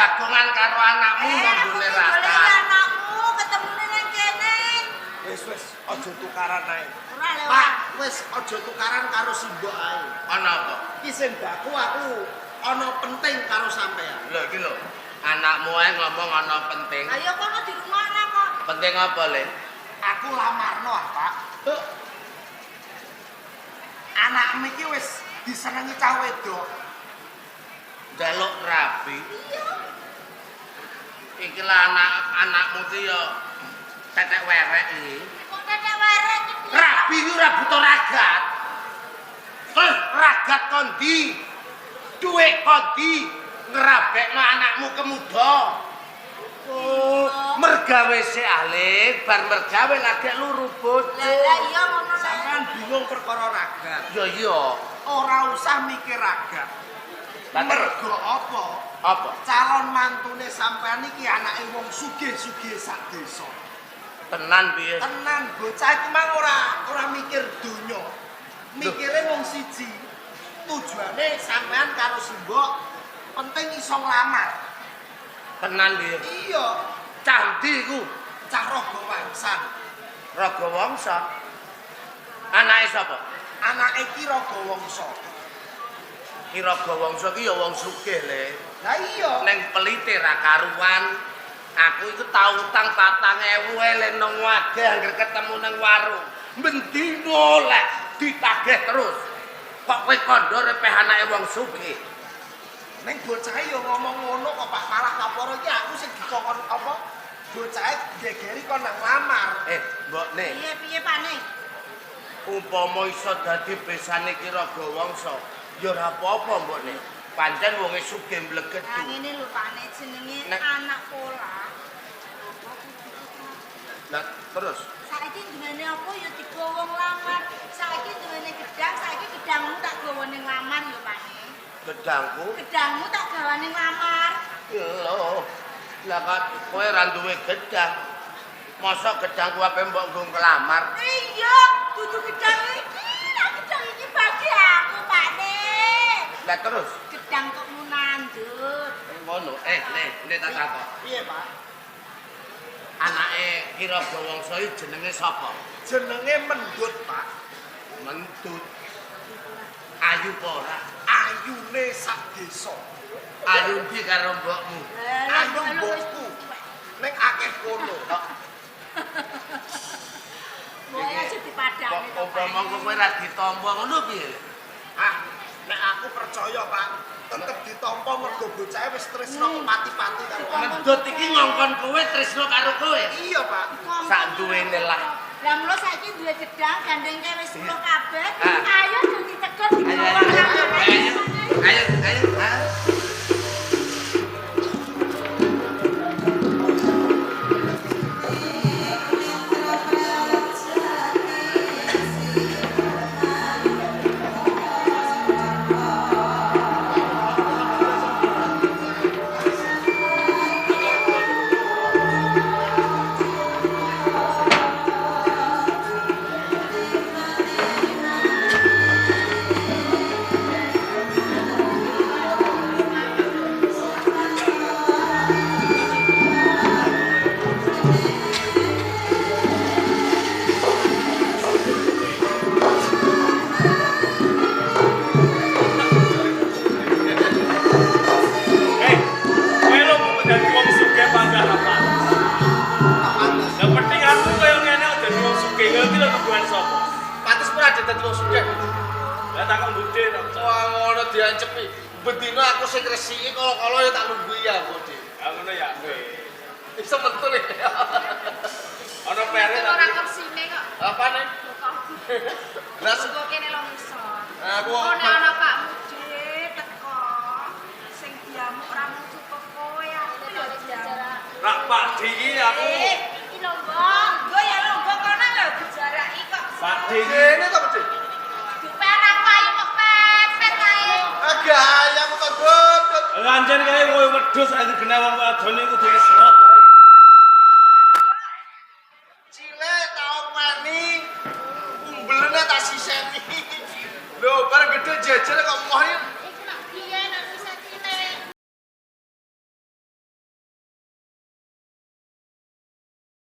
jagongan karo anakmu nang gone raka. Golek anakmu ketemune nang kene. Wis aja tukaran ae. Ora lewat. Pak, wis aja tukaran karo simbok ae. Ana apa? Iki sembahku aku ana penting karo sampean. Lho iki lho. Anakmu ae ngomong ana penting. Ayo kono dirungokno kok. Penting apa, Le? Aku lamarno Pak. Anakmu iki wis disenengi cah wedok. Jaluk rabi. Iya. Iki lah anakmu ki ya tetek werek iki. Kok tetek werek iki? Rabi iki ora butuh ragat. Ragat kondi. Duwe kondi ngrabekno anakmu kemuda. Oh, mergawe sik alih, bar mergawe lagi luru bojo. Lah iya ngono. Sampean bingung perkara ragat. Ya iya. Ora usah mikir ragat. Mergo apa? Apa? Calon mantune sampean iki anake wong sugih-sugih sak desa. Tenan piye? Tenan bocah iki mang ora mikir donya. Mikire wong siji. Tujuane sampean karo simbok penting iso nglamar. Tenan piye? Iya, Candi ku cah raga wangsan. Raga Wangsa. Anake sapa? Anake ki raga wangsa. Ki Raga Wangsa ki ya wong sugih, Le. Lah iya. Neng pelite ra karuan. Aku iku tau utang 4.000 le nang wagah anggere ketemu nang warung. Bendino lek ditagih terus. Kok kowe kandha repeh anake wong sugih. Neng bocah yo ngomong ngono kok Pak malah kaporo iki aku sing dikokon apa? Bocah gegeri kon nang lamar. Mbokne, Piye Pak Ning? umpama iso dadi besane Ki Raga Wangsa, ya ora apa-apa, Mbokne. Pancen wonge sugih mblegedu. Nah ngene lho Pak Ning jenenge Nek- anak pola. Lah terus Saiki duwene apa ya digawa wong lamar. Saiki duwene gedang, saiki gedangmu tak gawa ning lamar ya Pak Ning. gedangku. Gedangmu tak gawa ning lamar. Lho. Lah kok kowe ra duwe gedang. Mosok gedangku ape mbok nggo nglamar? Iya, dudu gedang iki. Nah gedang iki bagi aku Pak Ning. Lah terus Gedang kok munandut. ngono. Nek tak takok. Piye, Pak? Anake Ki Raga Wangsa iki jenenge sapa? Jenenge Mendut, Pak. Mentut. Ayu apa ora? Ayune sak desa. Ayu ndi karo mbokmu? Ayu mbokku. Ning akeh kono. Boy aja dipadani to. Umpama kowe ora ditampa ngono piye? Ah, nek aku percaya, Pak, tetep ditampa mergo bocahe wis tresno pati-pati karo aku. Mendut iki ngongkon kowe tresno karo kowe. Iya, Pak. Sak duwene lah. Lah mulo saiki duwe gedang gandengke wis 10 kabeh. Ah. Ayo dadi tegur Ayo, digawa. ayo. Pantes pun ada dadi wong sugih. Lah takon budhe to. Wah, ngono diancepi. Bendina aku sing resiki kala-kala ya tak lungguhi ya, Budi. Ya ngono ya kowe. Bisa mentul ya. Ana pere ta. Ora kersine kok. Apa nih? Lah Kok kene lo ngisor. aku Oh nek ana Pak Mudi teko sing diamu ora mung cukup kowe aku ya diamu. Rak Pak Di iki aku. Iki lho, Mbok. Nggo ya lho, Mbok kono lho dijaraki kok. Pak Di iki ini to, Budi. Dupen aku ayo kok pepet kae. Gaya aku to, Bud. lanjen kae kowe wedhus aku genah wong wadon iku kudu serot. Cilik tau mani. Umbelene tak siseni. Lho, bareng gedhe jejer kok moh iki